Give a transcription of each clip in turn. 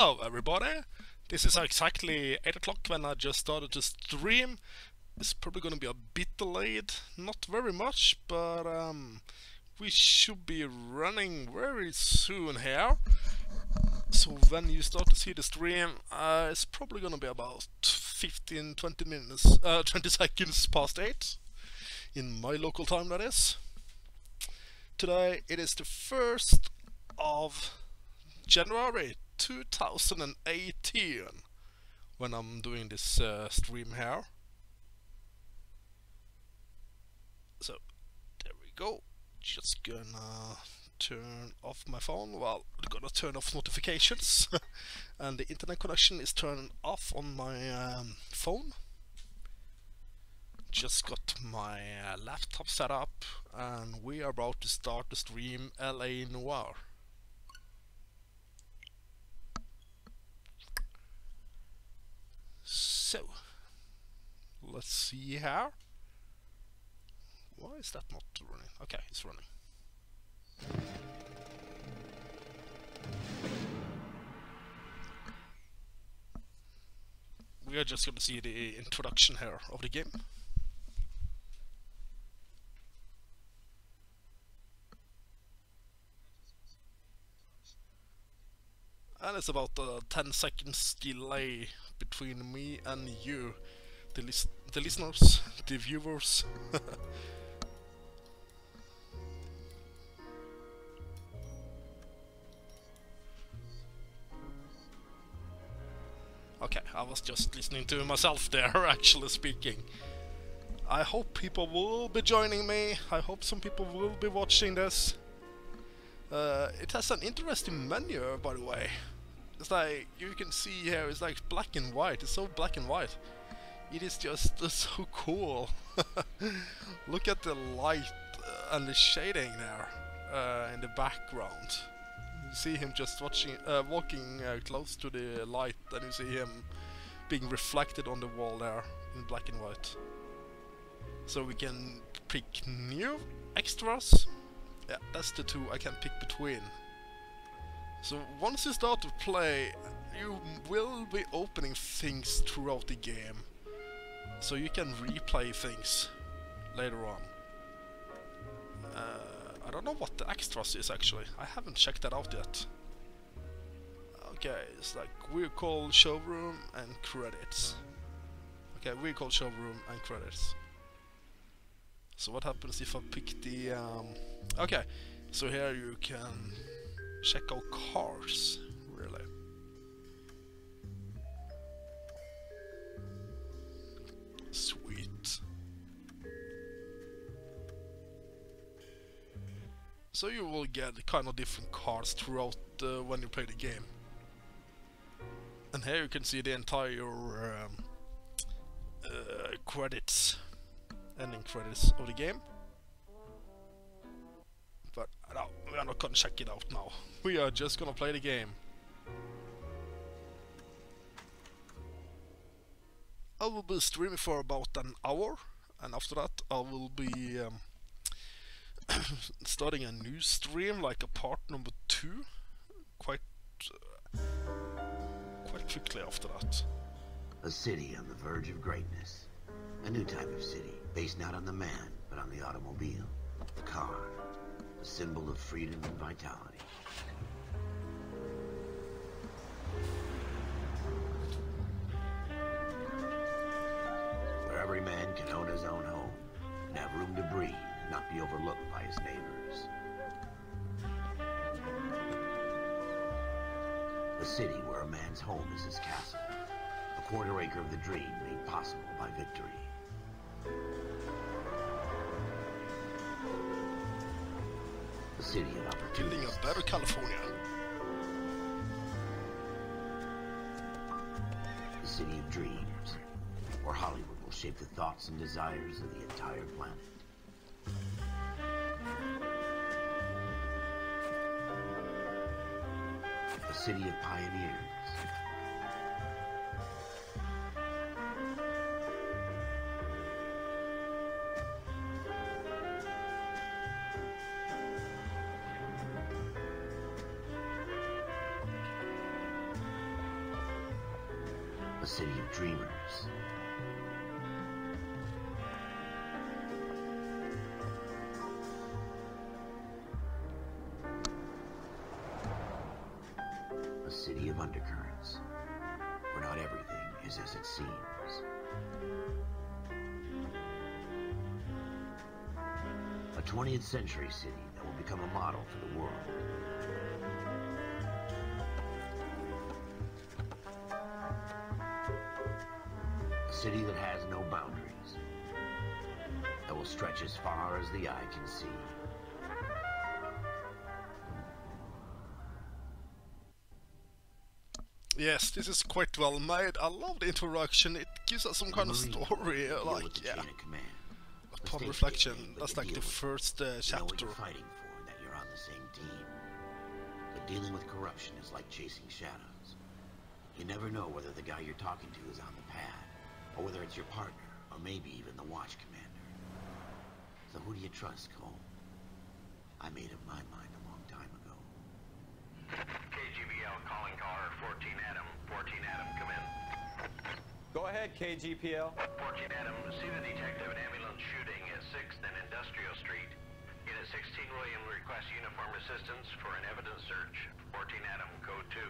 Hello everybody, this is exactly 8 o'clock when I just started to stream. It's probably gonna be a bit delayed, not very much, but we should be running very soon here. So when you start to see the stream, it's probably gonna be about 15-20 minutes, 20 seconds past 8, in my local time that is. Today it is the 1st of January 2018 when I'm doing this stream here. So there we go. Just gonna turn off my phone. Well, I'm gonna turn off notifications and the internet connection is turned off on my phone. Just got my laptop set up and we are about to start the stream LA Noire. So, let's see here. Why is that not running? Okay, it's running. We are just going to see the introduction here of the game. And it's about a 10 seconds delay between me and you, the listeners, the viewers. Okay, I was just listening to myself there, actually speaking. I hope people will be joining me. I hope some people will be watching this. It has an interesting menu, by the way. It's like, you can see here, it's like black and white. It's so black and white. It is just so cool. Look at the light and the shading there in the background. You see him just walking close to the light, and you see him being reflected on the wall there in black and white. So we can pick new extras. Yeah, that's the two I can pick between. So once you start to play, you will be opening things throughout the game. So you can replay things later on. I don't know what the extras is actually. I haven't checked that out yet. Okay, it's like vehicle, showroom and credits. Okay, vehicle, showroom and credits. So what happens if I pick the... Okay, so here you can check out cars, really. Sweet. So you will get kind of different cars throughout when you play the game. And here you can see the entire credits, ending credits of the game. But no, we are not gonna check it out now. We are just gonna play the game. I will be streaming for about an hour, and after that I will be starting a new stream, like a part number 2, quite quickly after that. A city on the verge of greatness. A new type of city, based not on the man, but on the automobile, the car. A symbol of freedom and vitality. Where every man can own his own home, and have room to breathe, and not be overlooked by his neighbors. A city where a man's home is his castle. A quarter acre of the dream made possible by victory. The city of opportunity. Building a better California. The city of dreams, where Hollywood will shape the thoughts and desires of the entire planet. A city of pioneers. A city of dreamers. A city of undercurrents, where not everything is as it seems. A 20th century city that will become a model for the world. A city that has no boundaries, that will stretch as far as the eye can see. Yes, this is quite well made. I love the interaction. It gives us some kind of story, like, yeah. Upon reflection, that's like the first chapter. Fighting for, that you're on the same team. But dealing with corruption is like chasing shadows. You never know whether the guy you're talking to is on the pad, or whether it's your partner, or maybe even the watch commander. So who do you trust, Cole? I made up my mind a long time ago. KGPL calling caller 14 Adam. 14 Adam, come in. Go ahead, KGPL. 14 Adam, see the detective an ambulance shooting at 6th and Industrial Street. Unit 16 William requests uniform assistance for an evidence search. 14 Adam, code 2.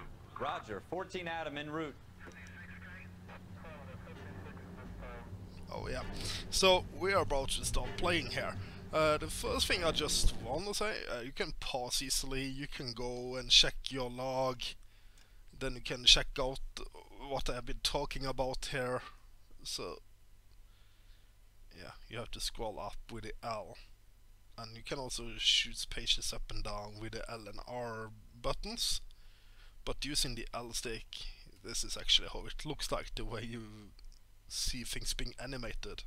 Roger, 14 Adam en route. Oh yeah, so we are about to start playing here. The first thing I just want to say, you can pause easily, you can go and check your log, then you can check out what I've been talking about here. So yeah, you have to scroll up with the L, and you can also shoot pages up and down with the L and R buttons, but using the L stick, this is actually how it looks like, the way you see things being animated.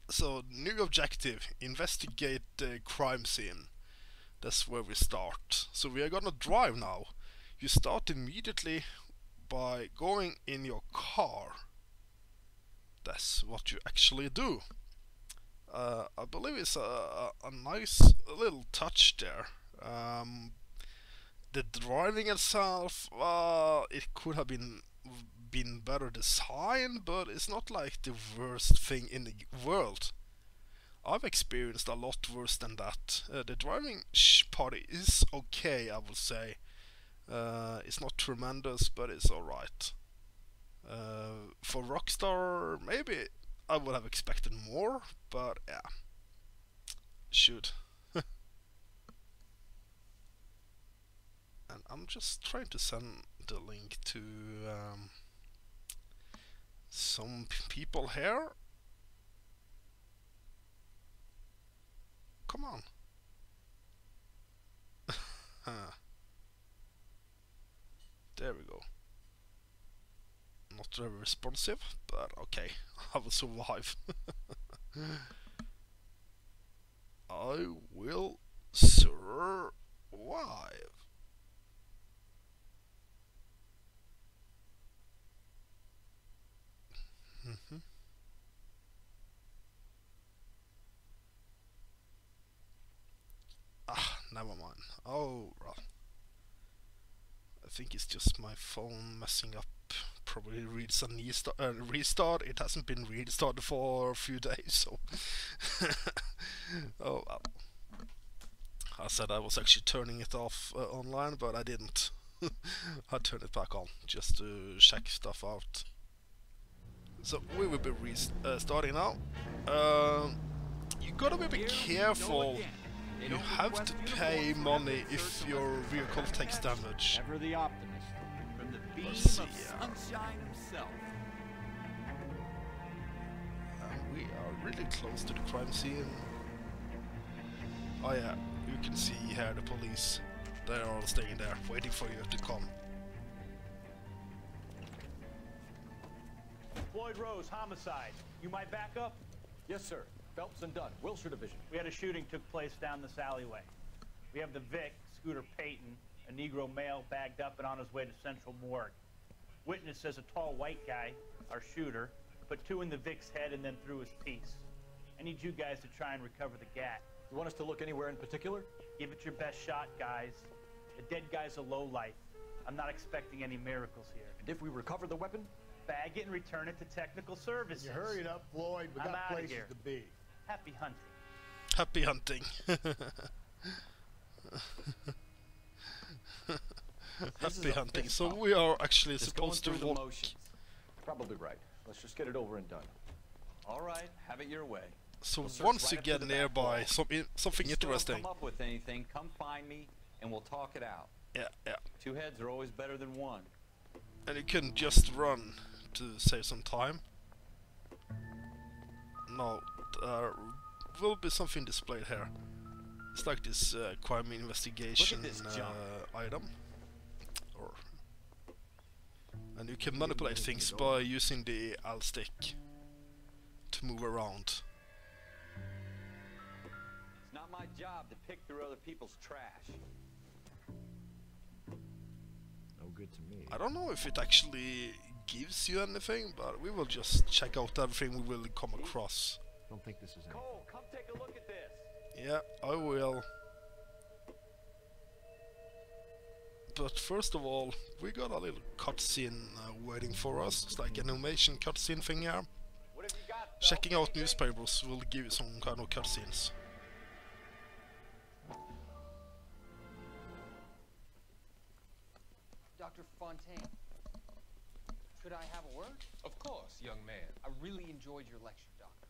So, new objective, investigate the crime scene. That's where we start. So we are gonna drive now. You start immediately by going in your car. That's what you actually do. I believe it's a nice little touch there. The driving itself, it could have been better designed, but it's not like the worst thing in the world. I've experienced a lot worse than that. The driving part is okay, I would say. It's not tremendous, but it's alright. For Rockstar, maybe I would have expected more, but yeah. Should. And I'm just trying to send the link to some people here. Come on. There we go. Not very responsive, but okay, I will survive. I will survive. Never mind. Oh, well. I think it's just my phone messing up. Probably reads a restart. It hasn't been restarted for a few days, so. Oh well. I said I was actually turning it off online, but I didn't. I turned it back on just to check stuff out. So we will be starting now. You gotta be a bit careful. You have to pay money if your vehicle takes damage. Ever the optimist, from the beam of sunshine himself. We are really close to the crime scene. Oh yeah, you can see here the police. They are all staying there, waiting for you to come. Floyd Rose, homicide. You might back up? Yes, sir. Phelps and Dunn, Wilshire Division. We had a shooting took place down this alleyway. We have the Vic, Scooter Payton, a Negro male bagged up and on his way to Central Morgue. Witness says a tall white guy, our shooter, put two in the Vic's head and then threw his piece. I need you guys to try and recover the gat. You want us to look anywhere in particular? Give it your best shot, guys. The dead guy's a lowlife. I'm not expecting any miracles here. And if we recover the weapon? Bag it and return it to technical services. You hurried up, Floyd. We I'm got outta places here. to be. Happy hunting. Happy hunting. Happy hunting. So we are actually Just supposed to going through the walk. motions. Probably right. Let's just get it over and done. All right, have it your way. So We'll search once right you up to get the back nearby wall. something If you still interesting. come up with anything, come find me and we'll talk it out. Yeah, yeah. Two heads are always better than one. And you can just run to save some time. No, there will be something displayed here. It's like this crime investigation this jump. item. And you can manipulate things by using the L stick to move around. It's not my job to pick through other people's trash. No good to me. I don't know if it actually gives you anything, but we will just check out everything we will come across. Don't think this is anything. Cole, come take a look at this. Yeah, I will. But first of all, we got a little cutscene waiting for us. It's like an animation cutscene thing here. What have you got, Phelps? Checking out newspapers will give you some kind of cutscenes. Dr. Fontaine, could I have a word? Of course, young man. I really enjoyed your lecture, Doctor.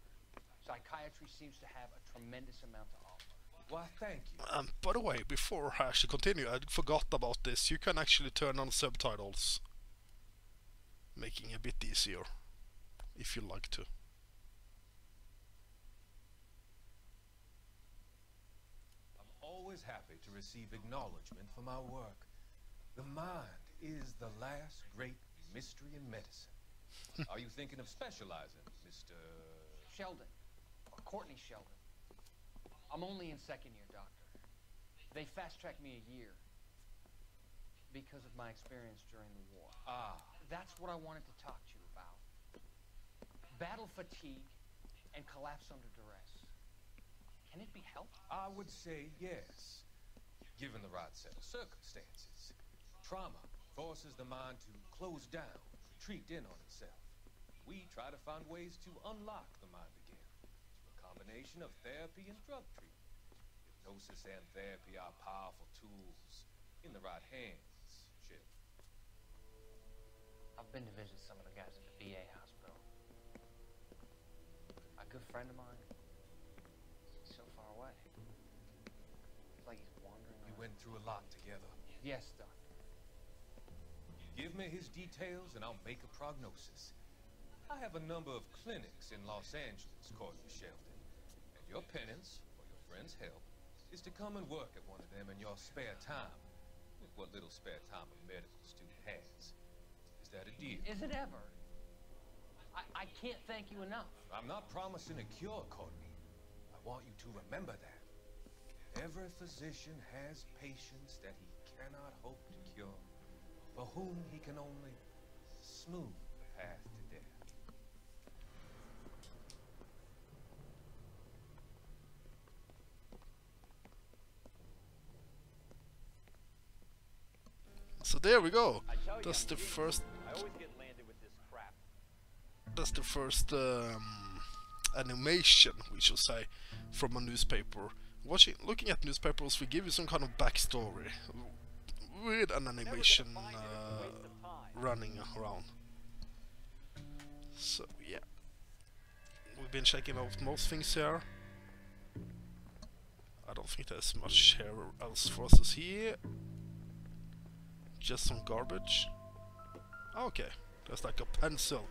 Psychiatry seems to have a tremendous amount to offer. Why, thank you. By the way, before I actually continue, I forgot about this. You can actually turn on subtitles, making it a bit easier, if you like to. I'm always happy to receive acknowledgement for my work. The mind is the last great mystery in medicine. Are you thinking of specializing, Mr. Sheldon, or Courtney Sheldon. I'm only in second year, Doctor. They fast-tracked me a year because of my experience during the war. Ah, That's what I wanted to talk to you about. Battle fatigue and collapse under duress. Can it be helped? I would say yes, given the right set of circumstances. Trauma forces the mind to close down, retreat in on itself. We try to find ways to unlock the mind again, through a combination of therapy and drug treatment. Hypnosis and therapy are powerful tools in the right hands, Chip. I've been to visit some of the guys at the VA hospital. A good friend of mine, he's so far away. It's like he's wandering We around. went through a lot together. Yes, Doctor. Give me his details and I'll make a prognosis. I have a number of clinics in Los Angeles, Courtney Sheldon. And your penance, for your friend's help, is to come and work at one of them in your spare time. With what little spare time a medical student has. Is that a deal? Is it ever? I can't thank you enough. I'm not promising a cure, Courtney. I want you to remember that. Every physician has patients that he cannot hope to cure, for whom he can only smooth the path to death. So there we go. I tell you, That's the first. I always get landed with this crap. That's the first animation, we should say, from a newspaper. Looking at newspapers, we give you some kind of backstory with an animation running around. So yeah, we've been checking out most things here. I don't think there's much here else for us to see. Just some garbage. Okay, there's like a pencil,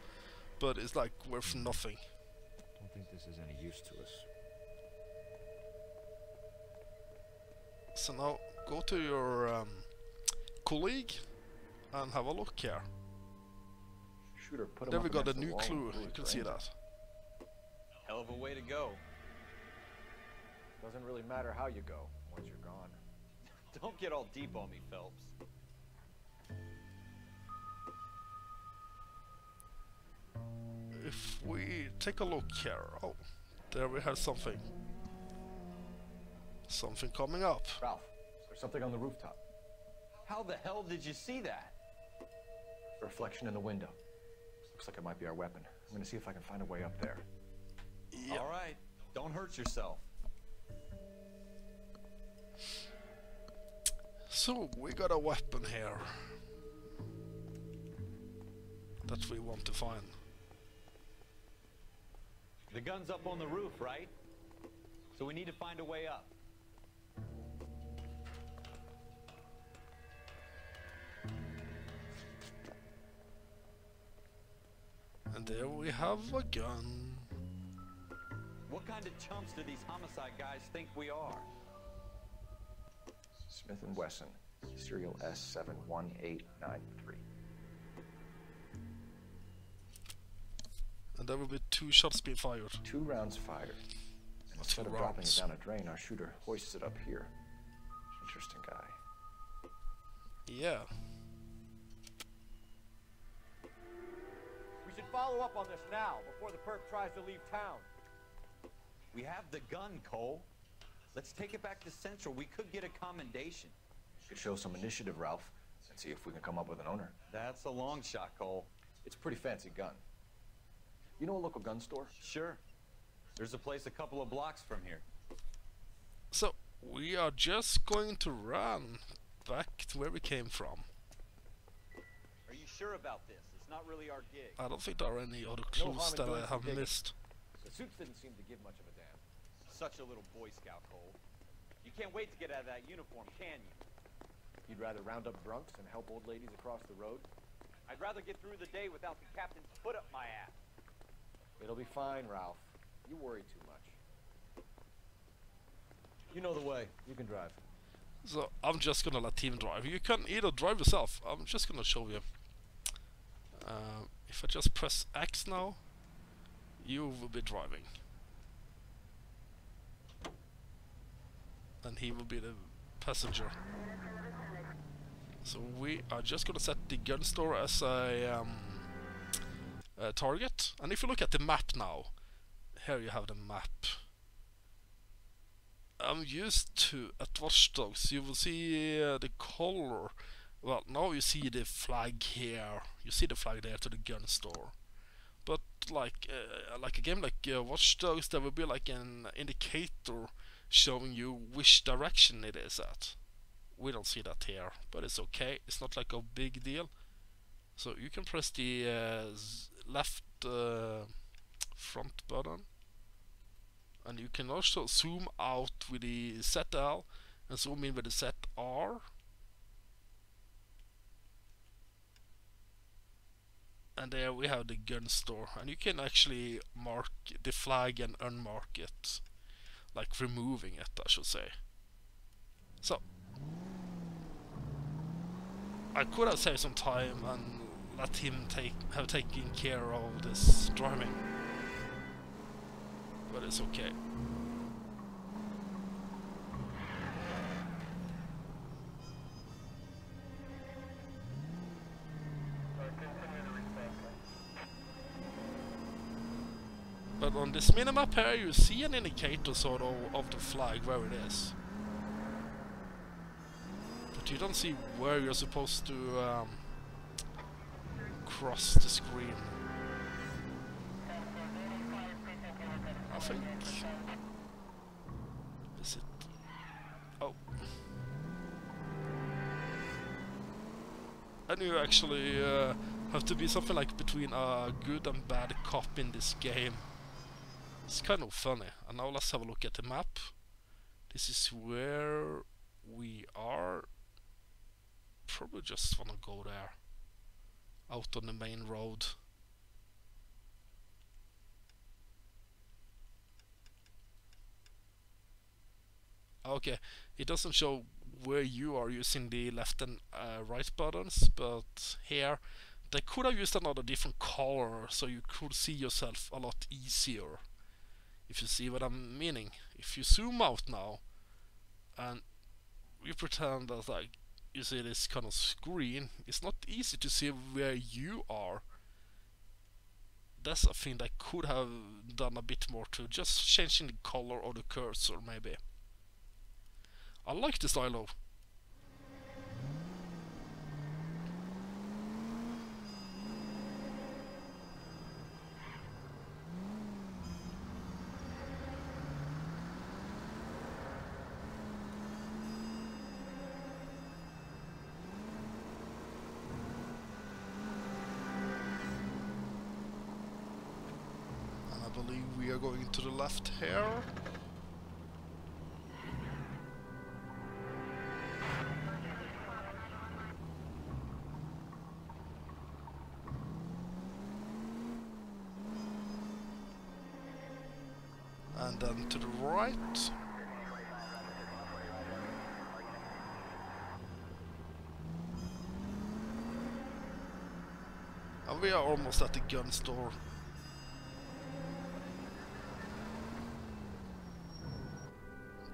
but it's like worth nothing. Don't think this is any use to us. So now go to your colleague and have a look here. Shooter put him There up we got a against the new wall and clue. blew You his can see brains out. that. Hell of a way to go. Doesn't really matter how you go once you're gone. Don't get all deep on me, Phelps. If we take a look here, oh, There we have something. Something coming up. Ralph, there's something on the rooftop. How the hell did you see that? Reflection in the window. Looks like it might be our weapon. I'm gonna see if I can find a way up there. Yep. All right, don't hurt yourself. So we got a weapon here that we want to find. The gun's up on the roof, right? So we need to find a way up. And there we have a gun. What kind of chumps do these homicide guys think we are? Smith & Wesson, serial S71893. And there will be 2 shots being fired. 2 rounds fired. And instead of dropping it down a drain, our shooter hoists it up here. Interesting guy. Yeah. We should follow up on this now, before the perp tries to leave town. We have the gun, Cole. Let's take it back to Central. We could get a commendation. Could show some initiative, Ralph, and see if we can come up with an owner. That's a long shot, Cole. It's a pretty fancy gun. You know a local gun store? Sure. There's a place a couple of blocks from here. So we are just going to run back to where we came from. Are you sure about this? It's not really our gig. I don't think there are any other No clues harm in that doing I some have digging. missed. The suits didn't seem to give much of a damn. Such a little Boy Scout, Cole. You can't wait to get out of that uniform, can you? You'd rather round up drunks than help old ladies across the road? I'd rather get through the day without the captain's foot up my ass. It'll be fine, Ralph. You worry too much. You know the way. You can drive. So I'm just gonna let him drive. You can either drive yourself. I'm just gonna show you. If I just press X now, you will be driving. And he will be the passenger. So we are just gonna set the gun store as a target. And if you look at the map now, here you have the map. I'm used to at Watch Dogs. You will see the color. Well, now you see the flag here. You see the flag there to the gun store. But like a game like Watch Dogs, there will be like an indicator showing you which direction it is at. We don't see that here, but it's okay. It's not like a big deal. So you can press the left front button, and you can also zoom out with the ZL and zoom in with the ZR. And there we have the gun store, and you can actually mark the flag and unmark it, like removing it, I should say. So I could have saved some time and let him have taken care of this driving, but it's okay. But on this minimap here, you see an indicator sort of the flag where it is. But you don't see where you're supposed to cross the screen. I think... Is it... Oh. And you actually have to be something like between a good and bad cop in this game. It's kind of funny. And now let's have a look at the map. This is where we are. Probably just wanna go there. Out on the main road. Okay, it doesn't show where you are using the left and right buttons, but here they could have used another different color so you could see yourself a lot easier. If you see what I'm meaning. If you zoom out now and we pretend that like you see this kind of screen, it's not easy to see where you are. That's a thing they could have done a bit more to, just changing the color of the cursor maybe. I like the style of. I believe we are going to the left here. And then to the right. And we are almost at the gun store.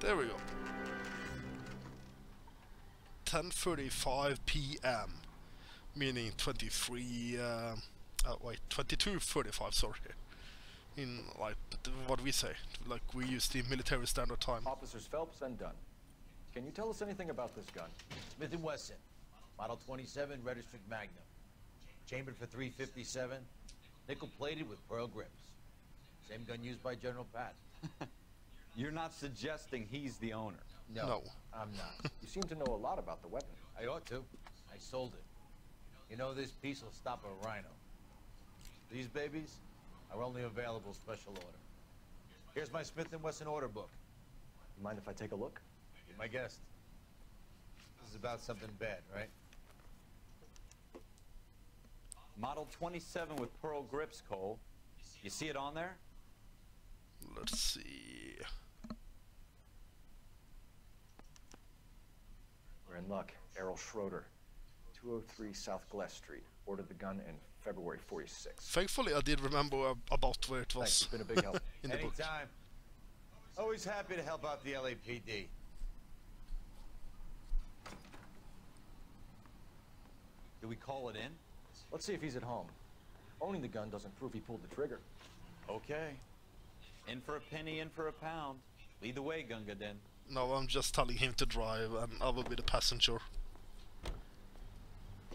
There we go. 10:35 p.m. meaning 22:35. Sorry. In like what we say, like we use the military standard time. Officers Phelps and Dunn. Can you tell us anything about this gun? Smith & Wesson, Model 27, registered Magnum. Chambered for .357, nickel-plated with pearl grips. Same gun used by General Patton. You're not suggesting he's the owner? No. I'm not. You seem to know a lot about the weapon. I ought to. I sold it. You know, this piece will stop a rhino. These babies are only available special order. Here's my Smith & Wesson order book. You mind if I take a look? You're my guest. This is about something bad, right? Model 27 with pearl grips, Cole. You see it on there? Let's see. We're in luck. Errol Schroeder, 203 South Glass Street. Ordered the gun in February '46. Thankfully, I did remember about where it was. Thanks. It's been a big help. In the book. Anytime. Always happy to help out the LAPD. Do we call it in? Let's see if he's at home. Owning the gun doesn't prove he pulled the trigger. Okay. In for a penny, in for a pound. Lead the way, Gunga Den. No, I'm just telling him to drive and I will be the passenger.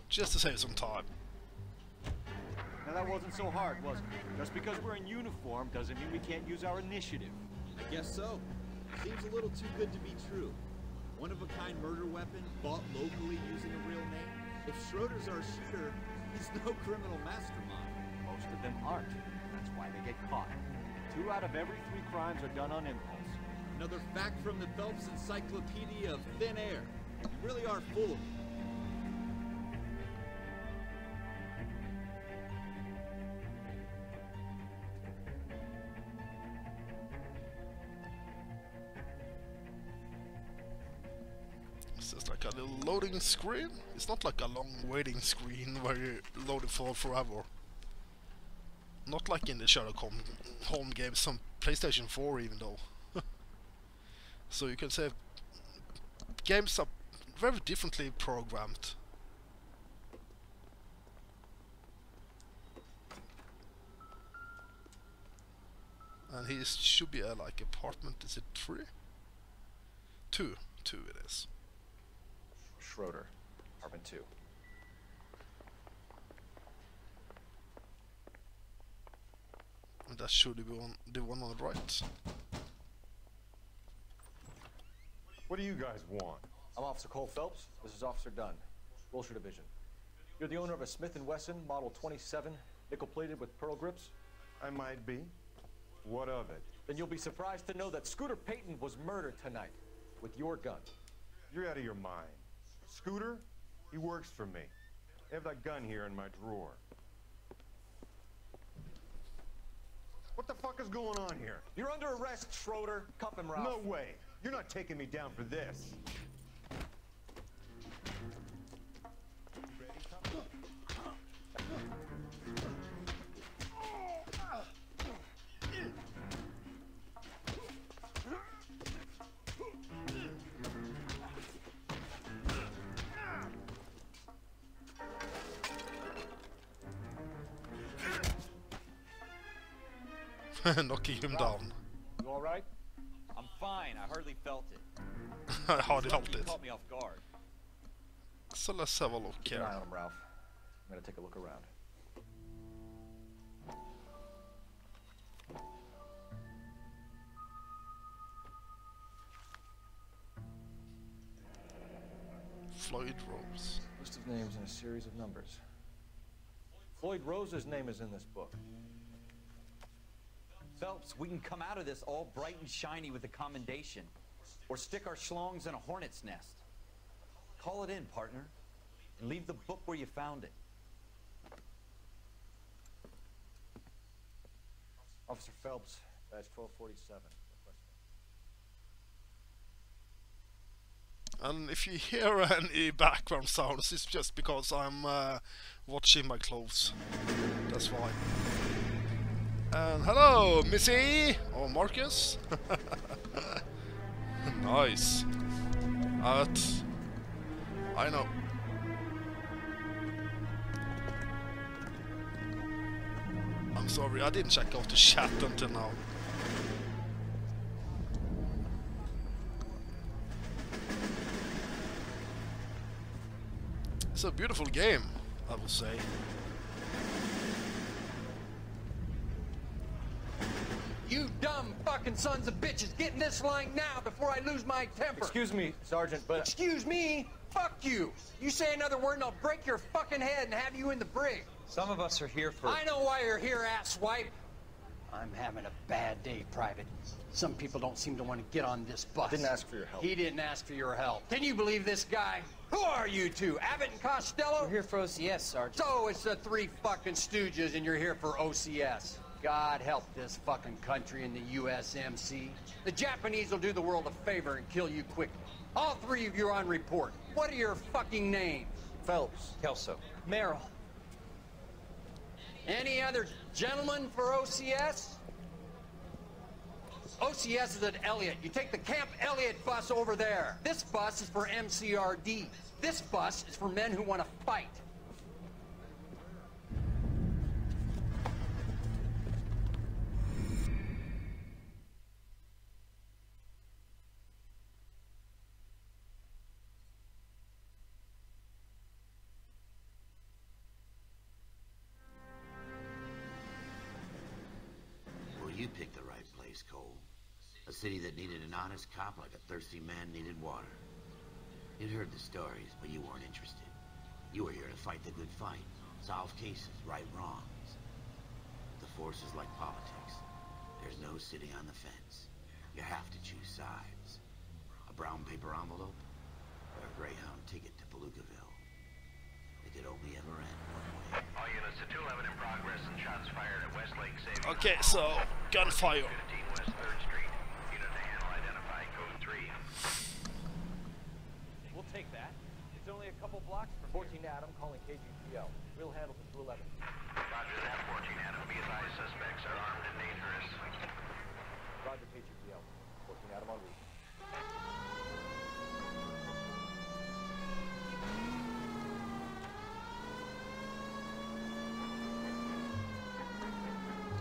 Just to save some time. Now that wasn't so hard, was it? Just because we're in uniform doesn't mean we can't use our initiative. I guess so. Seems a little too good to be true. One-of-a-kind murder weapon bought locally using a real name. If Schroeder's our shooter, he's no criminal mastermind. Most of them aren't. That's why they get caught. 2 out of every 3 crimes are done on impulse. Another fact from the Phelps Encyclopedia of Thin Air. You really are full of it. It's just like a little loading screen. It's not like a long waiting screen where you load it for forever. Not like in the Sherlock Holmes games, some PlayStation 4 even though. So you can say games are very differently programmed. And he should be a like apartment. Is it 3? 2 it is. Schroeder, apartment 2. And that should be the one on the right. What do you guys want? I'm Officer Cole Phelps. This is Officer Dunn, Wilshire Division. You're the owner of a Smith & Wesson Model 27, nickel-plated with pearl grips? I might be. What of it? Then you'll be surprised to know that Scooter Payton was murdered tonight with your gun. You're out of your mind. Scooter? He works for me. I have that gun here in my drawer. What the fuck is going on here? You're under arrest, Schroeder. Cuff him, Ralph. No way. You're not taking me down for this. knocking him Ralph, down. You all right? I'm fine. I hardly felt it. I hardly felt You it. caught me off guard. So let's have a look Keep an here. eye on him, Ralph. I'm gonna take a look around. Floyd Rose. List of names and a series of numbers. Floyd Rose's name is in this book. Phelps, we can come out of this all bright and shiny with a commendation. Or stick our schlongs in a hornet's nest. Call it in, partner. And leave the book where you found it. Officer Phelps, badge 1247. And if you hear any background sounds, it's just because I'm watching my clothes. That's why. And hello, Missy! Or Marcus? Nice. I know. I'm sorry, I didn't check out the chat until now. It's a beautiful game, I would say. You dumb fucking sons of bitches, get in this line now before I lose my temper. Excuse me, Sergeant, but... Excuse me? Fuck you. You say another word and I'll break your fucking head and have you in the brig. Some of us are here for... I know why you're here, asswipe. I'm having a bad day, Private. Some people don't seem to want to get on this bus. Didn't ask for your help. He didn't ask for your help. Can you believe this guy? Who are you two? Abbott and Costello? We're here for OCS, Sergeant. So it's the three fucking stooges and you're here for OCS. God help this fucking country and the USMC. The Japanese will do the world a favor and kill you quickly. All three of you are on report. What are your fucking names? Phelps. Kelso. Merrill. Any other gentlemen for OCS? OCS is at Elliott. You take the Camp Elliott bus over there. This bus is for MCRD. This bus is for men who want to fight. Well, you picked the right place, Cole. A city that needed an honest cop like a thirsty man needed water. You'd heard the stories, but you weren't interested. You were here to fight the good fight, solve cases, right wrongs. The force is like politics. There's no sitting on the fence. You have to choose sides. A brown paper envelope or a Greyhound ticket to Palookaville. It could only ever end one way. All units to 211 in progress and shots fired at Westlake Savings. Okay, so gunfire. 15 West 3rd Street. Unit to handle identified code 3. We'll take that. It's only a couple blocks from 14 Adam calling KGPL. We'll handle the 211. Roger that, 14 Adam. Be advised, suspects are armed and dangerous. Roger KGPL. 14 Adam on route.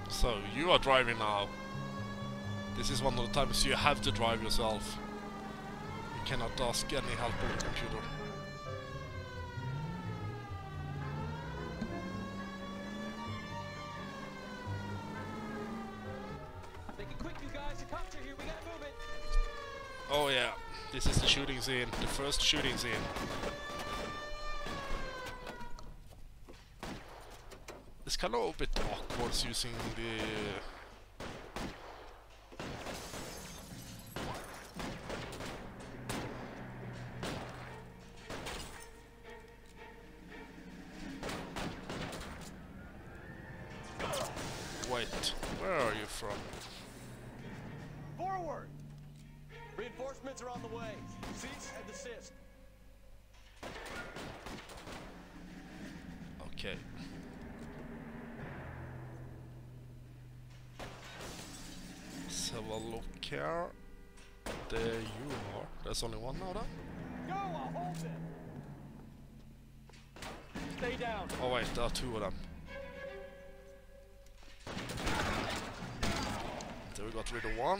So you are driving now. This is one of the times you have to drive yourself. You cannot ask any help on the computer. Make it quick, you guys. The cops are here. We gotta move it. Oh yeah, this is the shooting scene, the first shooting scene. It's kind of a bit awkward using the... Wait, where are you from? Forward! Reinforcements are on the way. Cease and desist. Okay. Let's have a look here. There you are. There's only one now then? Go! I'll hold them. Stay down. Oh wait, there are two of them. There we got rid of one.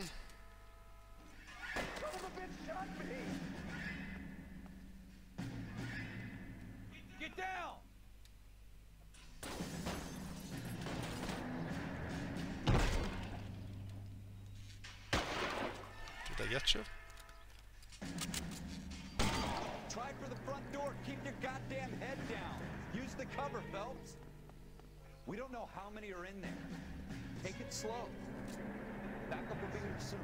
Get down! Did I get you? Try for the front door. Keep your goddamn head down. Use the cover, Phelps. We don't know how many are in there. Take it slow. Backup will be here soon.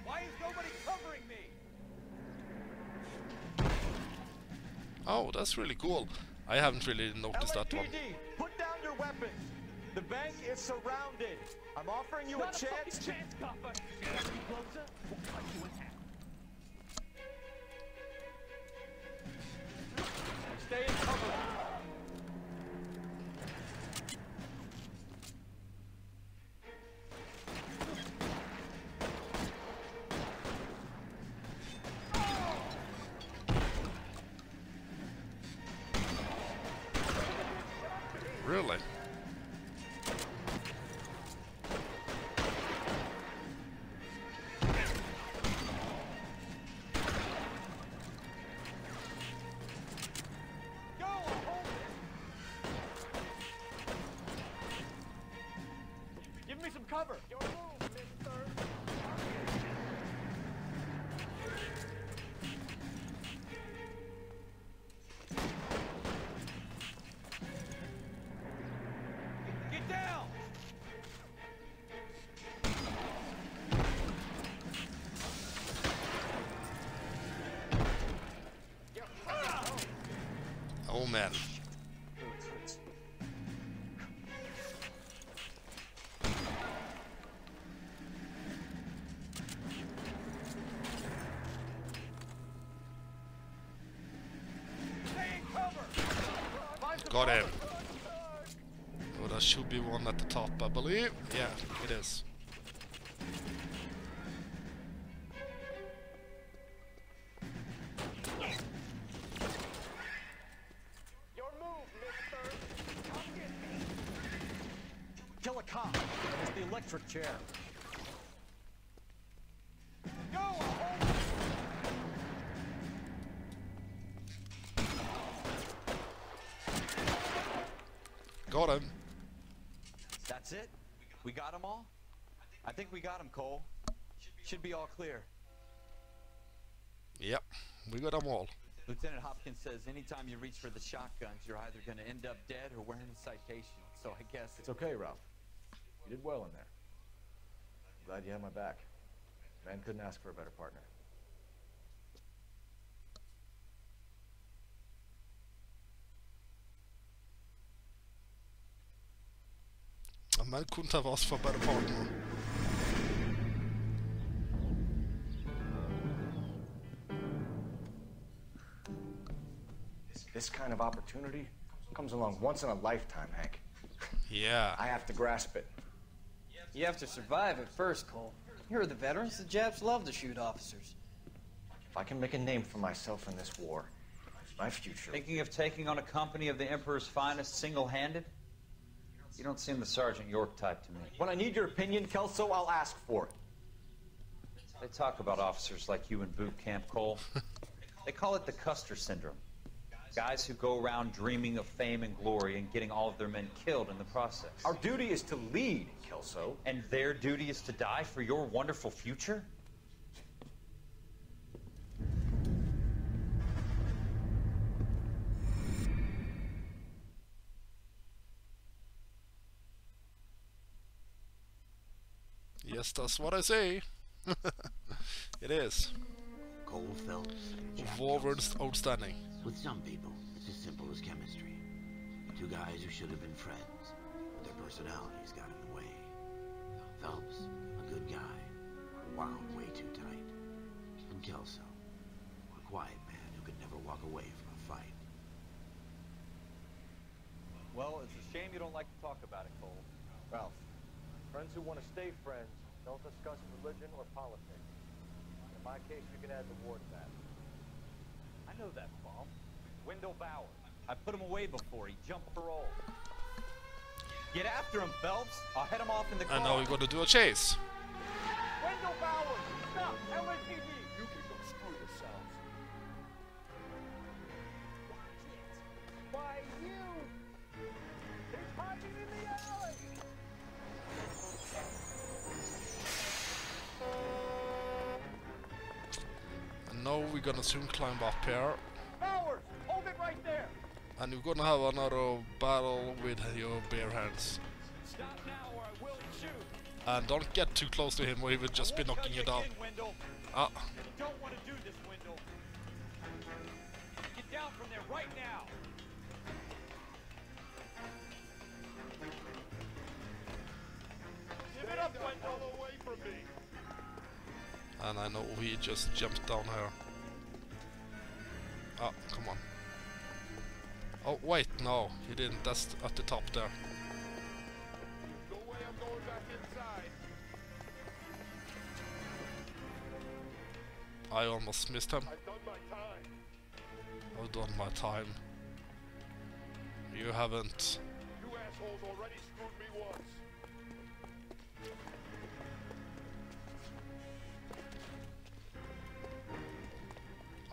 Why is nobody covering me? Oh, that's really cool. I haven't really noticed that one. LAPD, put down your weapons. The bank is surrounded. I'm offering you a chance. Chance, copper. Any closer, we'll cut you in half. Stay in cover. Really? Give me some cover. Your move, mister. Get down! Oh man. Got him. Oh, there should be one at the top, I believe. Yeah, it is. Your move, mister. Come get me. Kill a cop. It's the electric chair. Go! Got him. That's it? We got them all? I think we got them, Cole. Should be all clear. Yep, we got them all. Lieutenant Hopkins says anytime you reach for the shotguns, you're either going to end up dead or wearing a citation. So I guess It's okay, Ralph. You did well in there. Glad you had my back. Man couldn't ask for a better partner. A man couldn't have asked for a better partner. This kind of opportunity comes along once in a lifetime, Hank. Yeah. I have to grasp it. You have to survive it first, Cole. You're the veterans. The Japs love to shoot officers. If I can make a name for myself in this war, my future... Thinking of taking on a company of the Emperor's finest single-handed? You don't seem the Sergeant York type to me. When I need your opinion, Kelso, I'll ask for it. They talk about officers like you in boot camp, Cole. They call it the Custer syndrome. Guys who go around dreaming of fame and glory and getting all of their men killed in the process. Our duty is to lead, Kelso. And their duty is to die for your wonderful future? Yes, that's what I say. It is. Cole Phelps and Jack Forward's Kelso. outstanding. With some people, it's as simple as chemistry. Two guys who should have been friends, but their personalities got in the way. Phelps, a good guy, wound way too tight. And Kelso, a quiet man who could never walk away from a fight. Well, it's a shame you don't like to talk about it, Cole. Ralph, friends who want to stay friends don't discuss religion or politics. In my case, you can add the war to that. I know that, Paul. Wendell Bauer. I put him away before. He jumped parole. Get after him, Phelps. I'll head him off in the car. And now we're gonna do a chase. Wendell Bowers! Stop! LAPD! You can go screw yourselves. Why, you! He's hiding in the alley! And now we're gonna soon climb up here. Bowers! Hold it right there! And you're gonna have another battle with your bare hands. Stop now or I will shoot! And don't get too close to him or he will just be knocking you down. Ah. You don't want to do this, Wendell. Get down from there right now! Give it up, Wendell! Away from me! And I know he just jumped down here. Oh, come on. Oh, wait, no, he didn't. That's at the top there. No way I'm going back inside. I almost missed him. I've done my time. I've done my time. You haven't. You assholes already screwed me once.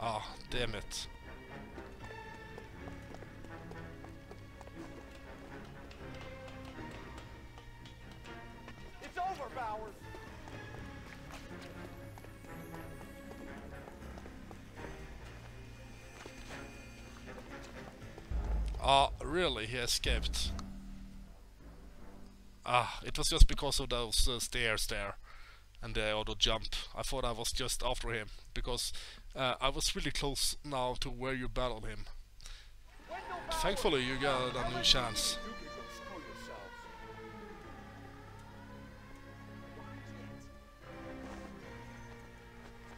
Ah, damn it. It's over, Bowers. Ah, really? He escaped. Ah, it was just because of those stairs there and the auto jump. I thought I was just after him because I was really close now to where you battled him. Thankfully you got a new chance. You can go screw yourselves.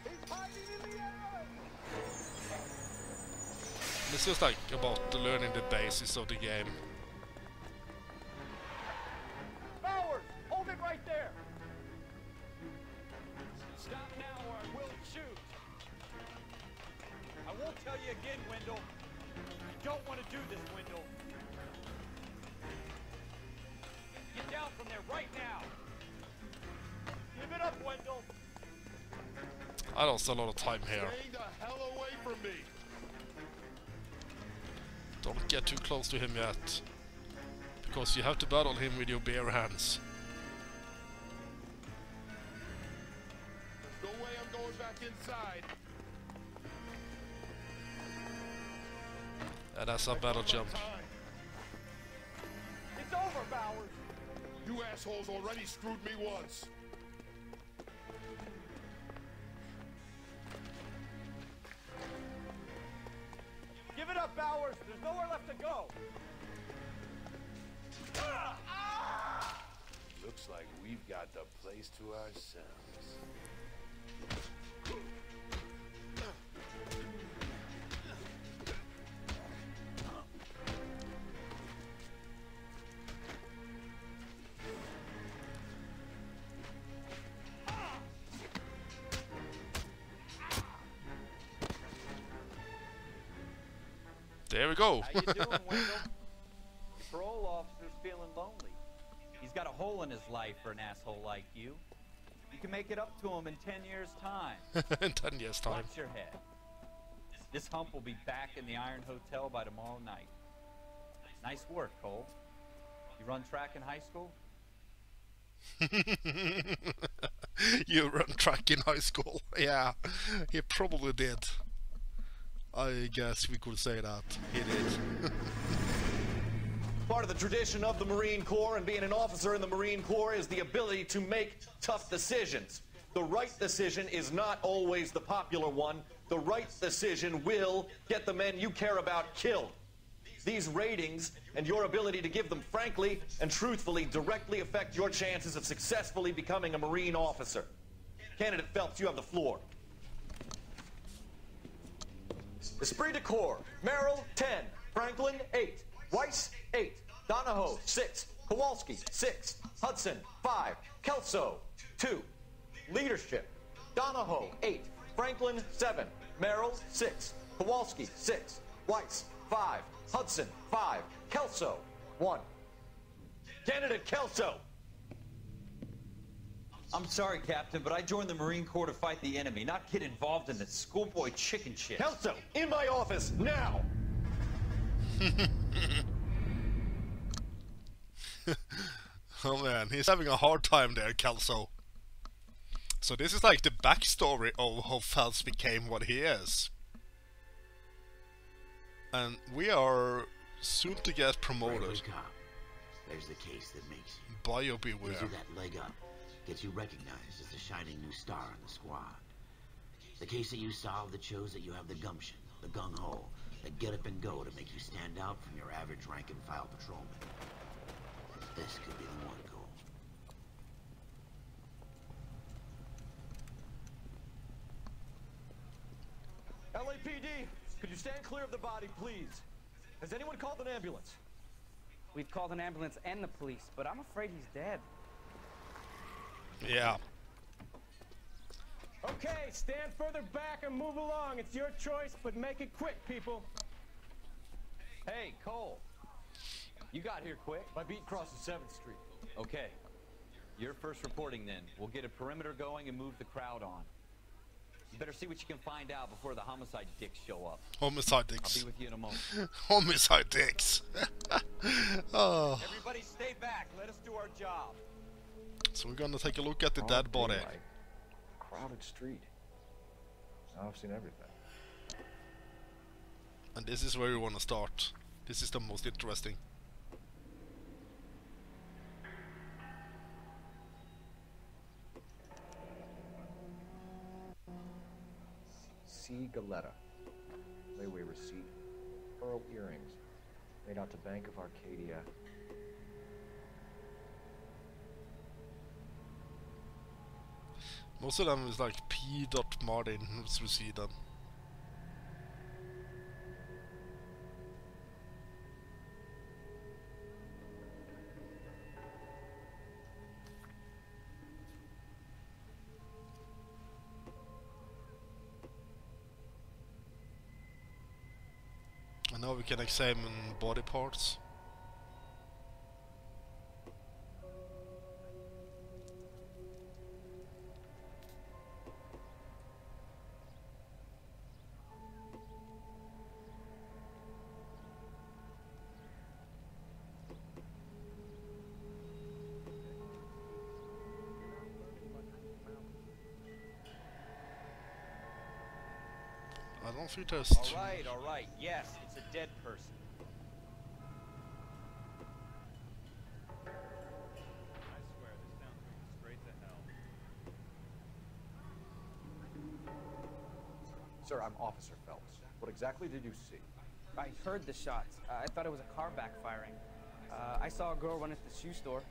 He's hiding in the alley. It's just like about learning the basis of the game. Bowers, hold it right there. Stop now or I will shoot. I won't tell you again, Wendell. You don't want to do this, Wendell. Get down from there right now. Give it up, Wendell. I lost a lot of time here. Stay the hell away from me. Don't get too close to him yet. Because you have to battle him with your bare hands. There's no way I'm going back inside. And that's a battle jump. It's over, Bowers. You assholes already screwed me once. Give it up, Bowers. There's nowhere left to go. Looks like we've got the place to ourselves. There we go. How you doing, Wendell? Parole officer's feeling lonely. He's got a hole in his life for an asshole like you. You can make it up to him in 10 years' time. In 10 years' time. Watch your head. This hump will be back in the Iron Hotel by tomorrow night. Nice work, Cole. You run track in high school? You run track in high school. Yeah, he probably did. I guess we could say that. He did. Part of the tradition of the Marine Corps and being an officer in the Marine Corps is the ability to make tough decisions. The right decision is not always the popular one. The right decision will get the men you care about killed. These ratings and your ability to give them frankly and truthfully directly affect your chances of successfully becoming a Marine officer. Candidate Phelps, you have the floor. Esprit de Corps, Merrill, 10. Franklin, 8. Weiss, 8. Donahoe, 6. Kowalski, 6. Hudson, 5. Kelso, 2. Leadership, Donahoe, 8. Franklin, 7. Merrill, 6. Kowalski, 6. Weiss, 5. Hudson, 5. Kelso, 1. Candidate Kelso! I'm sorry, Captain, but I joined the Marine Corps to fight the enemy, not get involved in this schoolboy chicken shit. Kelso, in my office, now! Oh man, he's having a hard time there, Kelso. So this is like the backstory of how Phelps became what he is. And we are soon to get promoted. There's the case that makes you. Bio beware. Gives you that leg up. Gets you recognized as the shining new star in the squad. The case that you solved that shows that you have the gumption, the gung-ho, the get up and go to make you stand out from your average rank-and-file patrolman. This could be the one, Cole. LAPD, could you stand clear of the body, please? Has anyone called an ambulance? We've called an ambulance and the police, but I'm afraid he's dead. Yeah. Okay, stand further back and move along. It's your choice, but make it quick, people. Hey, Cole. You got here quick. My beat crosses 7th Street. Okay. You're first reporting then. We'll get a perimeter going and move the crowd on. You better see what you can find out before the homicide dicks show up. Homicide dicks. I'll be with you in a moment. Homicide dicks. Oh. Everybody stay back. Let us do our job. So we're gonna take a look at the dead body. Crowded street. Now I've seen everything. And this is where we want to start. This is the most interesting. C. Galetta. Layaway receipt. Pearl earrings. Made out to Bank of Arcadia. Most of them is like P. Martin who's received them. And now we can examine body parts. I don't think there's All right. Yes, it's a dead person. I swear, this town's going straight to hell. Sir, I'm Officer Phelps. What exactly did you see? I heard the shots. I thought it was a car backfiring. I saw a girl run at the shoe store.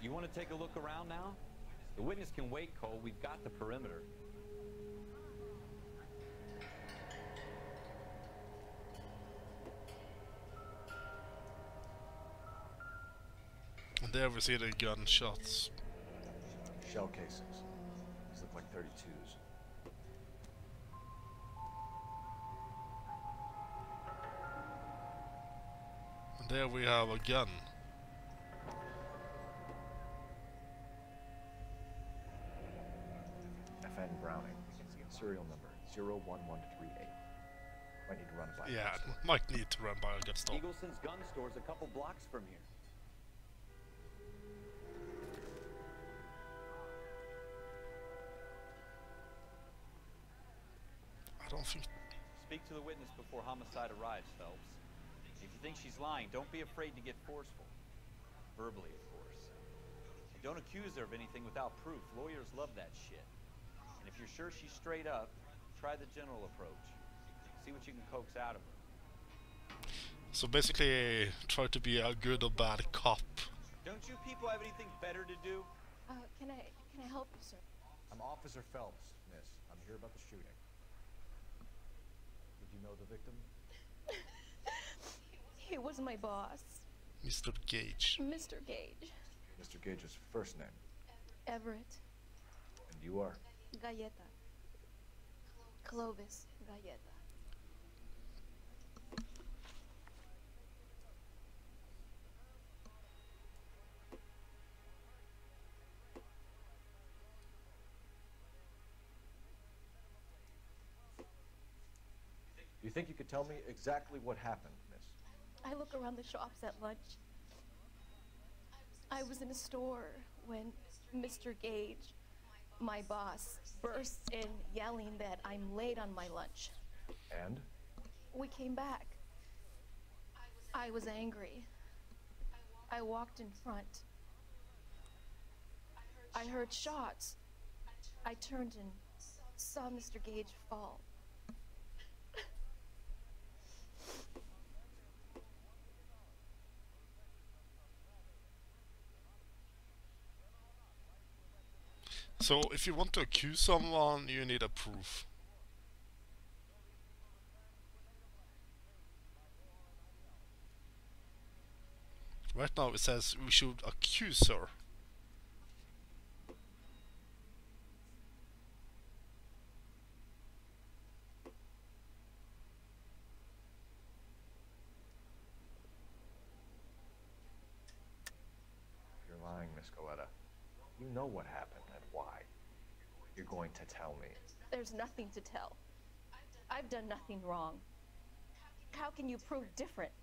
You want to take a look around now? The witness can wait, Cole. We've got the perimeter. And there we see the gunshots. Shell casings. These look like 32s. And there we have a gun. FN Browning. Serial number 01138. Might need to run it by. Yeah, might need to run by a gun store. Eagleson's gun store's a couple blocks from here. I don't think... Speak to the witness before homicide arrives, Phelps. If you think she's lying, don't be afraid to get forceful. Verbally, of course. And don't accuse her of anything without proof. Lawyers love that shit. And if you're sure she's straight up, try the general approach. See what you can coax out of her. So basically, try to be a good or bad cop. Don't you people have anything better to do? Can I help you, sir? I'm Officer Phelps, miss. I'm here about the shooting. Did you know the victim? He was my boss. Mr. Gage. Mr. Gage. Mr. Gage's first name. Everett. And you are? Galleta. Clovis Galleta. You think you could tell me exactly what happened, miss? I look around the shops at lunch. I was in a store when Mr. Gage, my boss, bursts in yelling that I'm late on my lunch. And? We came back. I was angry. I walked in front. I heard shots. I turned and saw Mr. Gage fall. So, if you want to accuse someone, you need a proof. Right now it says we should accuse her. You're lying, Miss Goleta. You know what happened and why. You're going to tell me. There's nothing to tell. I've done nothing wrong. How can you prove different?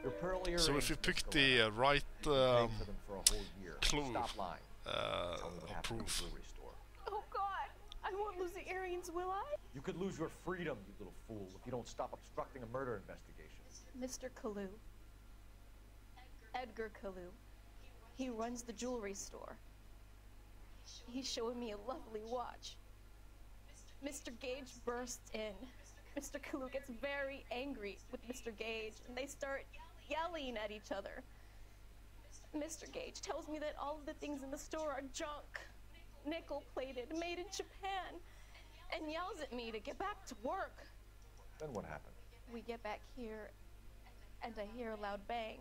Your pearl earrings, So if you Miss pick Goleta, the right you paid for them for a whole year. clue, Stop lying. Tell me what happened at the proof. jewelry store. Oh God, I won't lose the earrings, will I? You could lose your freedom, you little fool, if you don't stop obstructing a murder investigation. Mr. Kalu. Edgar Kalu. He runs the jewelry store. He's showing me a lovely watch. Mr. Gage bursts in. Mr. Kalu gets very angry with Mr. Gage, and they start yelling at each other. Mr. Gage tells me that all of the things in the store are junk, nickel-plated, made in Japan, and yells at me to get back to work. Then what happened? We get back here, and I hear a loud bang.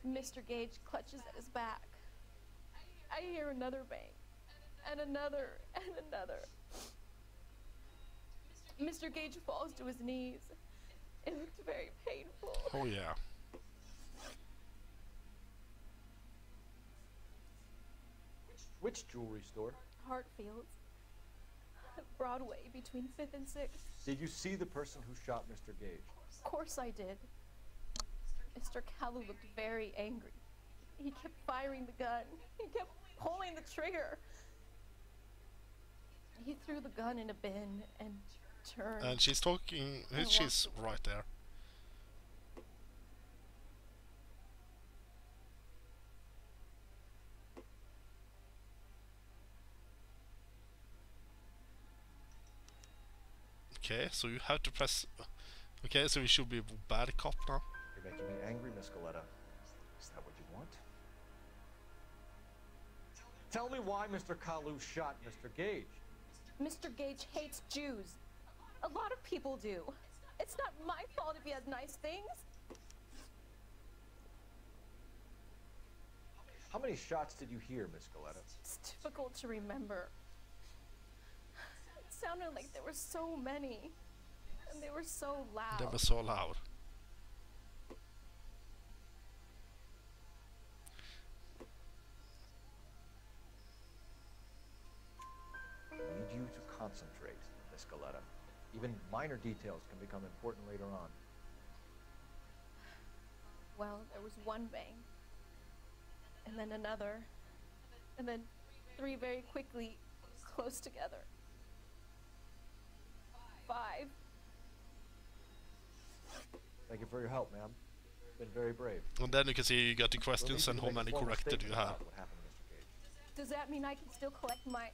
Mr. Gage clutches at his back. I hear another bang, and another, and another. Mr. Gage falls to his knees. It looked very painful. Oh yeah. Which jewelry store? Hartfield's. Broadway, between 5th and 6th. Did you see the person who shot Mr. Gage? Of course I did. Mr. Kalu looked very angry. He kept firing the gun. He kept pulling the trigger. He threw the gun in a bin and turned. And she's talking. and She's walked away. right there. Okay, so you have to press. Okay, so you should be a bad cop now. You're making me angry, Miss Goleta. Is that what you want? Tell me why Mr. Kalu shot Mr. Gage. Mr. Gage hates Jews. A lot of people do. It's not my fault if he has nice things. How many shots did you hear, Miss Goleta? It's difficult to remember. It sounded like there were so many. And they were so loud. They were so loud. I need you to concentrate, Miss Goleta. Even minor details can become important later on. Well, there was one bang. And then another. And then 3 very quickly, close together. 5. Thank you for your help, ma'am. Been very brave. And then you can see you got the questions We'll and need how you to many make a formal corrected you statement have. about what happened to Mr. Gage. Does that mean I can still collect my...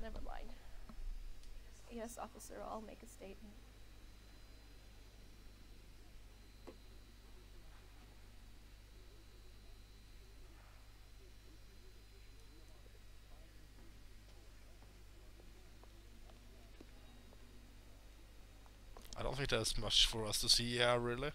Never mind. Yes, officer, I'll make a statement. I don't think there's much for us to see here, really.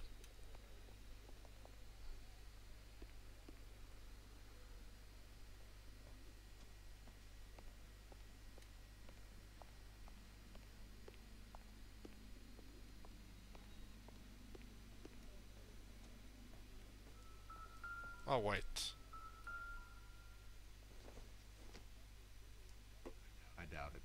Oh wait. I doubt it.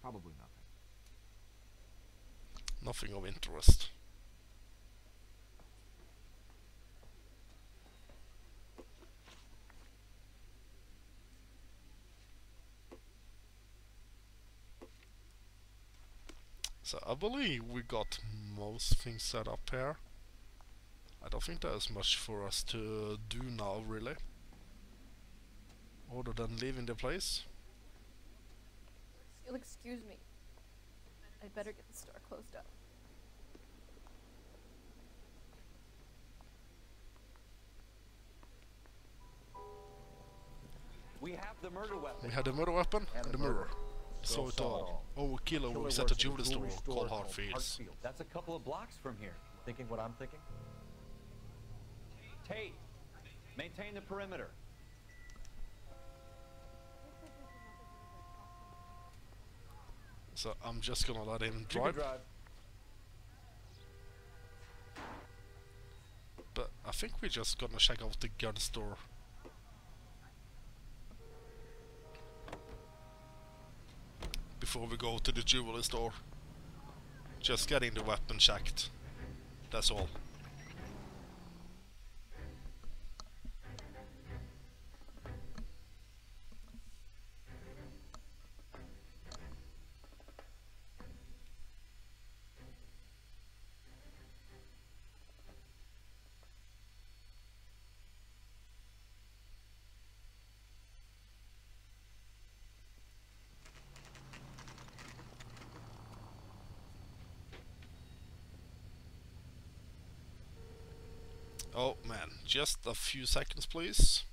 Probably nothing. Nothing of interest. So I believe we got most things set up here. I don't think there's much for us to do now, really. Other than leaving the place. You'll excuse me. I'd better get the store closed up. We have the murder weapon. We had the murder weapon and the mirror. Saw it all. Our killer was at a jewelry store called Hartfield's. That's a couple of blocks from here. Thinking what I'm thinking? Tate, maintain the perimeter. So I'm just gonna let him You can drive. drive. But I think we're just gonna check out the gun store. Before we go to the jewelry store. Just getting the weapon checked. That's all. Oh man, just a few seconds please.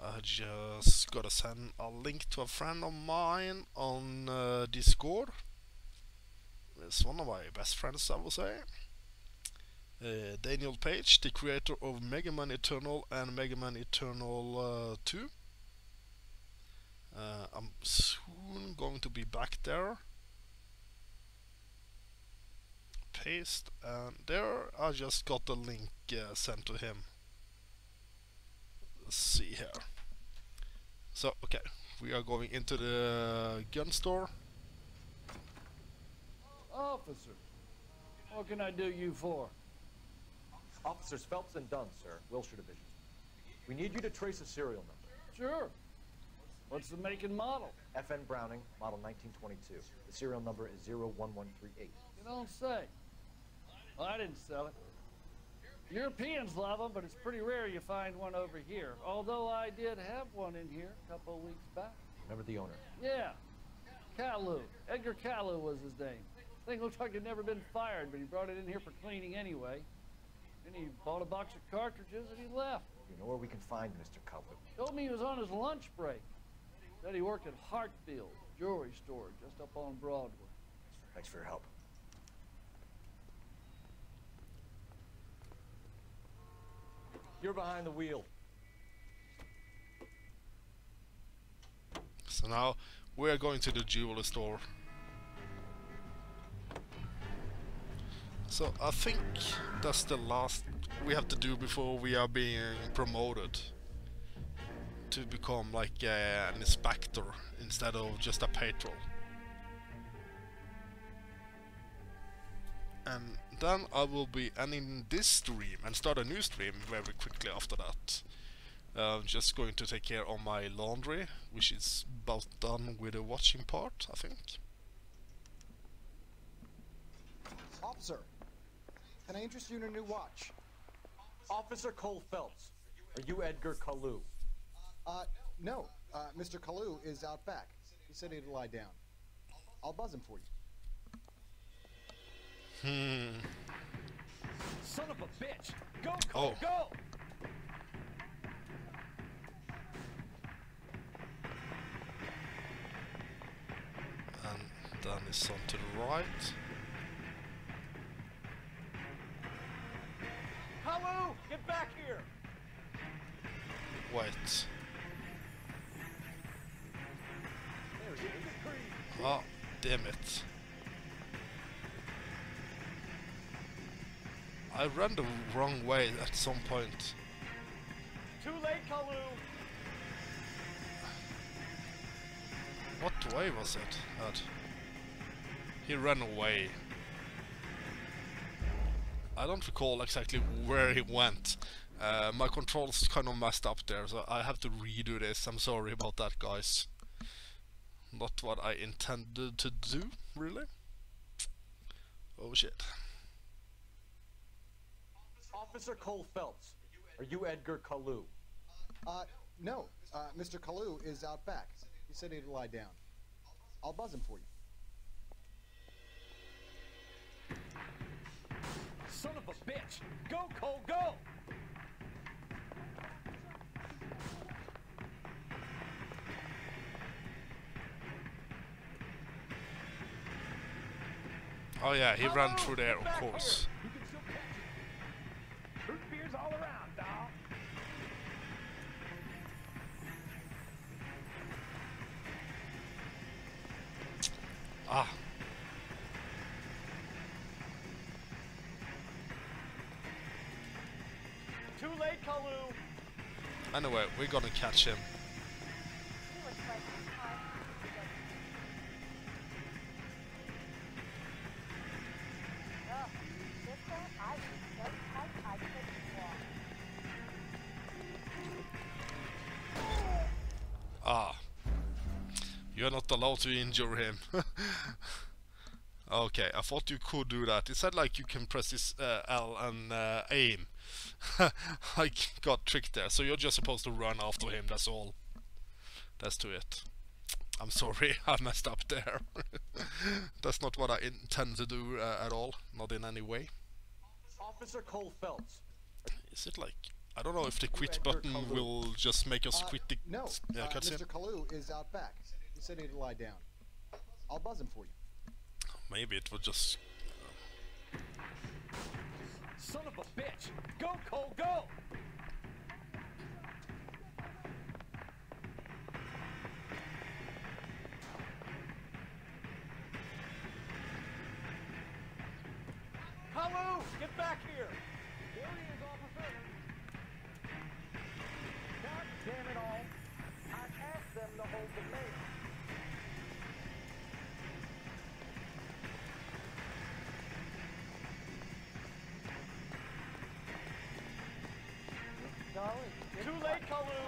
I just gotta send a link to a friend of mine on Discord. It's one of my best friends, I will say. Daniel Page, the creator of Mega Man Eternal and Mega Man Eternal 2. I'm soon going to be back there. Paste, and there I just got the link sent to him. Let's see here. So, okay, we are going into the gun store. Officer, what can I do you for? Officers Phelps and Dunn, sir, Wilshire Division. We need you to trace a serial number. Sure. What's the make and model? FN Browning, model 1922. The serial number is 01138. You don't say. Well, I didn't sell it. Europeans love them, but it's pretty rare you find one over here. Although I did have one in here a couple of weeks back. Remember the owner? Yeah. Kalu. Edgar Kalu was his name. Thing looked like it'd never been fired, but he brought it in here for cleaning anyway. Then he bought a box of cartridges and he left. You know where we can find Mr. Kalu? Told me he was on his lunch break. Said he worked at Hartfield, jewelry store, just up on Broadway. Thanks for your help. You're behind the wheel. So now we're going to the jewelry store. So I think that's the last we have to do before we are being promoted to become like an inspector instead of just a patrol. And then I will be ending this stream and start a new stream very quickly after that. I'm just going to take care of my laundry, which is about done with the watching part, I think. Officer, can I interest you in a new watch? Officer Cole Phelps, are you Edgar Kalu? No. Mr. Kalu is out back. He said he'd lie down. I'll buzz him for you. Son of a bitch! Go, Oh. go! And then it's on to the right. Kalu, get back here! Wait. Oh, damn it. I ran the wrong way at some point. Too late, Kalu! What way was it? He ran away. I don't recall exactly where he went. My controls kind of messed up there, so I have to redo this. I'm sorry about that, guys. Not what I intended to do, really. Oh shit. Officer Cole Phelps, are you Edgar Kalu? No. Mr. Kalu is out back. He said he'd lie down. I'll buzz him for you. Son of a bitch! Go, Cole, go! Oh yeah, he ran through there, of course. You can still catch it. Root beers all around, dawg. Ah. Too late, Kalu! Anyway, we're gonna catch him. Ah. You're not allowed to injure him. Okay, I thought you could do that. It said like you can press this L and aim. I got tricked there, so you're just supposed to run after him, that's all. That's to it. I'm sorry, I messed up there. That's not what I intend to do at all, not in any way. Officer Cole Phelps. Is it like... I don't know if the quit button will just make us quit the No. cutscene. Mr. Kalu is out back. He said he'd lie down. I'll buzz him for you. Maybe it will just... Son of a bitch! Go, Cole, go! Kalu! Get back here! There he is, officer. God damn it all. I asked them to hold the mail. Too late, Kalu!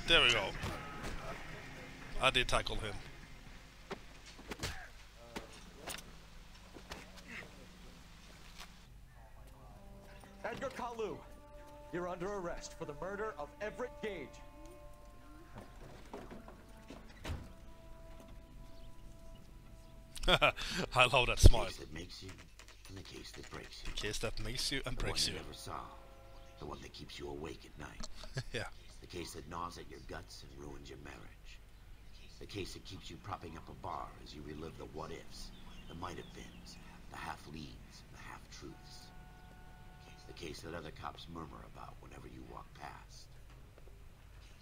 There we go. I did tackle him. Edgar Kalu, you're under arrest for the murder of Everett Gage. I love that smile. The case that makes you, and the case that breaks you. The case that makes you and breaks you. The one you never saw. The one that keeps you awake at night. Yeah. The case that gnaws at your guts and ruins your marriage. The case that keeps you propping up a bar as you relive the what-ifs, the might-have-beens, the half-leads, and the half-truths. The case that other cops murmur about whenever you walk past.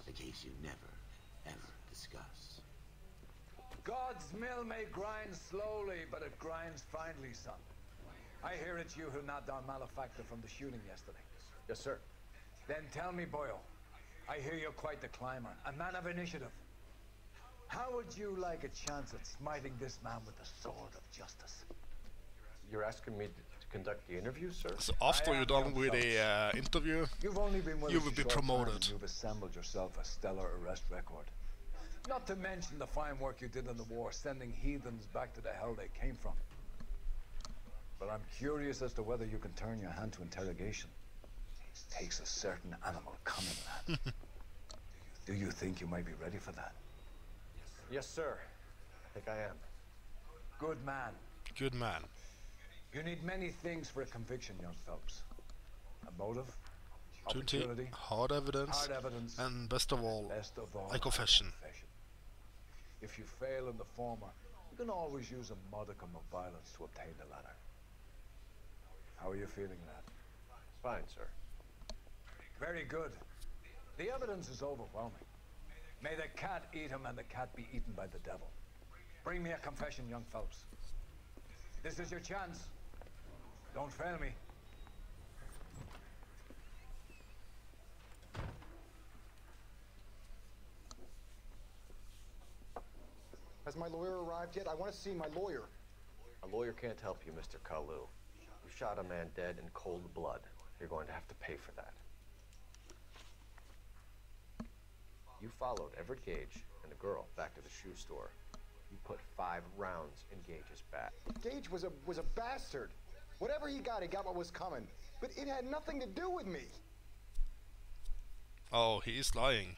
The case you never, ever discuss. God's mill may grind slowly, but it grinds finely, son. I hear it's you who knocked down Malefactor from the shooting yesterday. Yes, sir. Then tell me, Boyle, I hear you're quite the climber, a man of initiative. How would you like a chance at smiting this man with the sword of justice? You're asking me to conduct the interview, sir? So after you're done with the interview, You've only been with you us will a be short time, promoted. and you've assembled yourself a stellar arrest record. Not to mention the fine work you did in the war, sending heathens back to the hell they came from. But I'm curious as to whether you can turn your hand to interrogation. It takes a certain animal cunning, lad. Do you think you might be ready for that? Yes, sir. I think I am. Good man. Good man. You need many things for a conviction, young Phelps. A motive, Duty, opportunity, hard evidence, and best of all, a confession. If you fail in the former, you can always use a modicum of violence to obtain the latter. How are you feeling, lad? Fine, sir. Very good. The evidence is overwhelming. May the cat eat him and the cat be eaten by the devil. Bring me a confession, young Phelps. This is your chance. Don't fail me. Has my lawyer arrived yet? I want to see my lawyer. A lawyer can't help you, Mr. Kalu. You shot a man dead in cold blood. You're going to have to pay for that. You followed Everett Gage and the girl back to the shoe store. You put 5 rounds in Gage's back. Gage was a bastard. Whatever he got what was coming. But it had nothing to do with me. Oh, he is lying.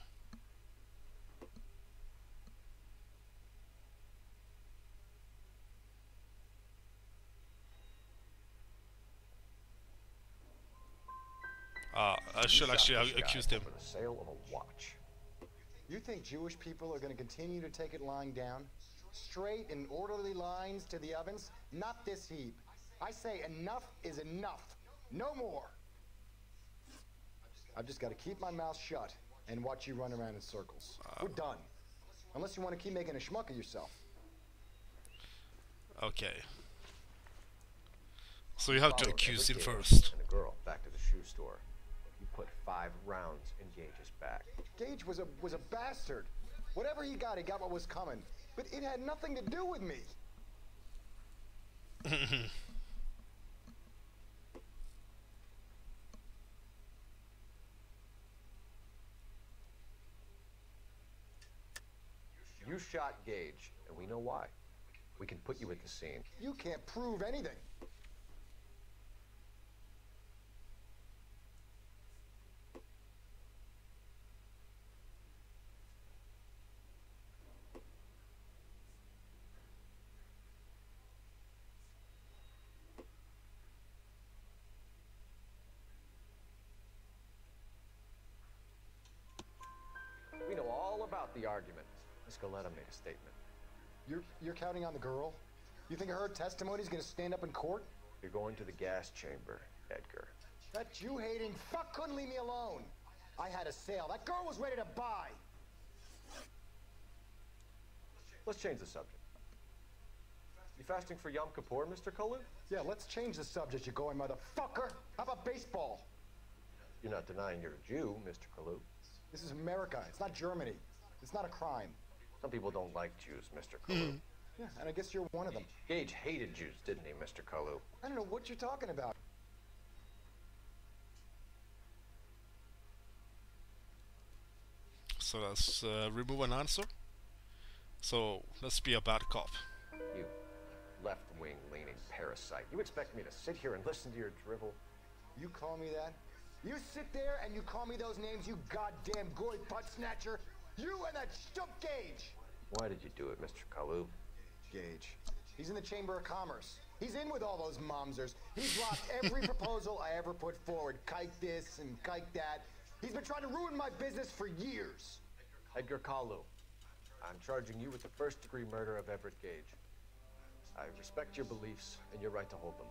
I should actually accuse him. For the sale of a watch. You think Jewish people are going to continue to take it lying down? Straight in orderly lines to the ovens? Not this heap. I say enough is enough. No more. I've just got to keep my mouth shut and watch you run around in circles. We're done. Unless you want to keep making a schmuck of yourself. Okay. So you have to accuse him Everett Gage first. And the girl back to the shoe store. You put 5 rounds in Gage's back. Gage was a bastard. Whatever he got what was coming. But it had nothing to do with me. You shot Gage, and we know why. We can put you at the scene. You can't prove anything. We know all about the argument. Miss Galetta made a statement. You're counting on the girl? You think her testimony is going to stand up in court? You're going to the gas chamber, Edgar. That Jew-hating fuck couldn't leave me alone. I had a sale. That girl was ready to buy. Let's change the subject. You fasting for Yom Kippur, Mr. Kalu? Yeah, let's change the subject, you going motherfucker. How about baseball? You're not denying you're a Jew, Mr. Kalu. This is America. It's not Germany. It's not a crime. Some people don't like Jews, Mr. Kalu. Yeah, and I guess you're one of them. Gage hated Jews, didn't he, Mr. Kalu? I don't know what you're talking about. So let's remove an answer. So let's be a bad cop. You left-wing leaning parasite. You expect me to sit here and listen to your drivel? You call me that? You sit there and you call me those names, you goddamn goy butt snatcher? You and that stup Gage! Why did you do it, Mr. Kalu? Gage. He's in the Chamber of Commerce. He's in with all those momsers. He's blocked every proposal I ever put forward. Kike this and kike that. He's been trying to ruin my business for years. Edgar Kalu, I'm charging you with the first-degree murder of Everett Gage. I respect your beliefs and your right to hold them.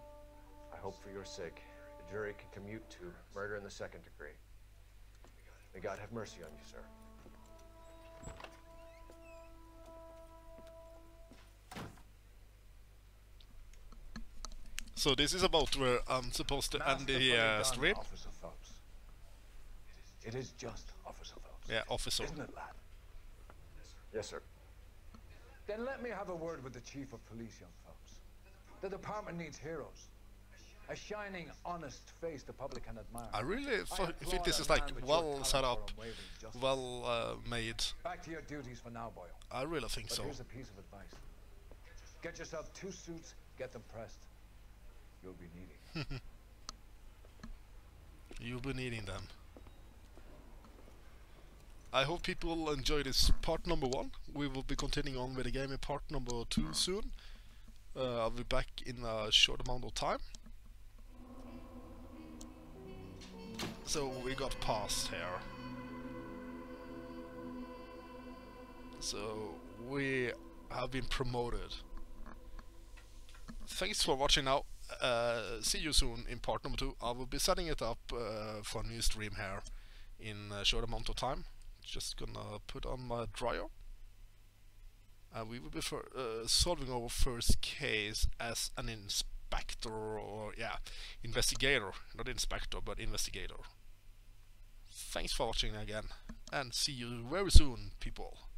I hope for your sake the jury can commute to murder in the second degree. May God have mercy on you, sir. So this is about where I'm supposed to end the stream. Officer Phelps. It is just Officer Phelps. Yeah, officer. Isn't it, lad? Yes, sir. Then let me have a word with the Chief of Police, young Phelps. The department needs heroes. A shining, honest face the public can admire. I really think this is like well set up, well made. Back to your duties for now, Boyle. I really think But so. here's a piece of advice. Get yourself 2 suits, get them pressed. You'll be needing. You'll be needing them. I hope people enjoy this part number 1. We will be continuing on with the game in part number 2 soon. I'll be back in a short amount of time. So we got past here. So we have been promoted. Thanks for watching now, see you soon in part number 2. I will be setting it up for a new stream here in a short amount of time. Just gonna put on my dryer. We will be solving our first case as an inspector, or investigator. Not inspector, but investigator. Thanks for watching again, and see you very soon, people.